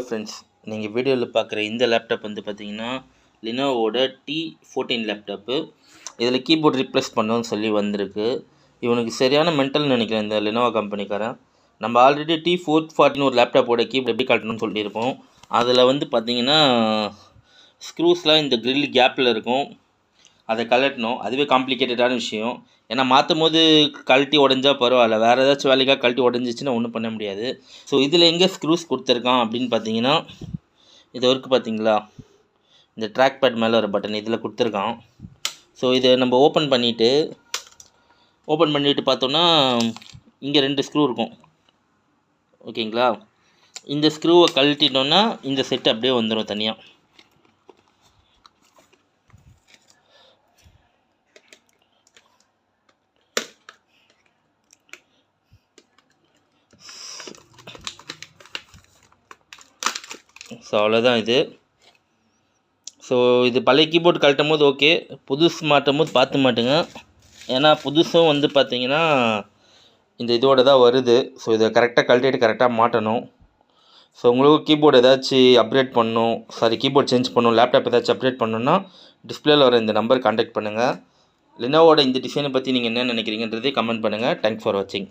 Friends, நீங்கள் வீடியோவில் பார்க்குற இந்த லேப்டாப் வந்து பார்த்தீங்கன்னா லினோவோட T14 லேப்டாப்பு. இதில் கீபோர்ட் ரீப்ளேஸ் பண்ணணும்னு சொல்லி வந்திருக்கு. இவனுக்கு சரியான மென்டல்னு நினைக்கிறேன் இந்த லினோவா கம்பெனிக்காரன். நம்ம ஆல்ரெடி T440 ஒரு லேப்டாப்போட கீபோர்ட் எப்படி கட்டணும்னு சொல்லியிருப்போம். அதில் வந்து பார்த்தீங்கன்னா ஸ்க்ரூஸ்லாம் இந்த க்ரில் கேப்பில் இருக்கும், அதை கழட்டணும். அதுவே காம்ப்ளிகேட்டடான விஷயம். ஏன்னா மாற்றும் போது கழட்டி உடஞ்சா பரவாயில்ல, வேறு ஏதாச்சும் வேலைக்காக கழட்டி உடஞ்சிச்சின்னா ஒன்றும் பண்ண முடியாது. ஸோ இதில் எங்கே ஸ்க்ரூஸ் கொடுத்துருக்கான் அப்படின்னு பார்த்தீங்கன்னா, இது வரைக்கும் பார்த்தீங்களா, இந்த ட்ராக் பேட் மேலே ஒரு பட்டன் இதில் கொடுத்துருக்கான். ஸோ இதை நம்ம ஓப்பன் பண்ணிவிட்டு பார்த்தோன்னா இங்கே 2 ஸ்க்ரூ இருக்கும். ஓகேங்களா, இந்த ஸ்க்ரூவை கழட்டிட்டோன்னா இந்த செட் அப்படியே வந்துடும் தனியாக. ஸோ அவ்வளோதான் இது. ஸோ இது பழைய கீபோர்டு கழட்டும் போது ஓகே, புதுசு மாட்டும் போது பார்த்து மாட்டுங்க. ஏன்னா புதுசும் வந்து பார்த்தீங்கன்னா இந்த இதோடு தான் வருது. ஸோ இதை கரெக்டாக கழட்டிட்டு கரெக்டாக மாட்டணும். ஸோ உங்களுக்கு கீபோர்டு ஏதாச்சும் அப்கிரேட் பண்ணணும், கீபோர்ட் சேஞ்ச் பண்ணணும், லேப்டாப் ஏதாச்சும் அப்கிரேட் பண்ணணுன்னா டிஸ்பிளேல வர இந்த நம்பர் கான்டாக்ட் பண்ணுங்கள். லினோவோட இந்த டிசைனை பற்றி நீங்கள் என்ன நினைக்கிறீங்கன்றதே கமெண்ட் பண்ணுங்கள். தேங்க்ஸ் ஃபார் வாட்சிங்.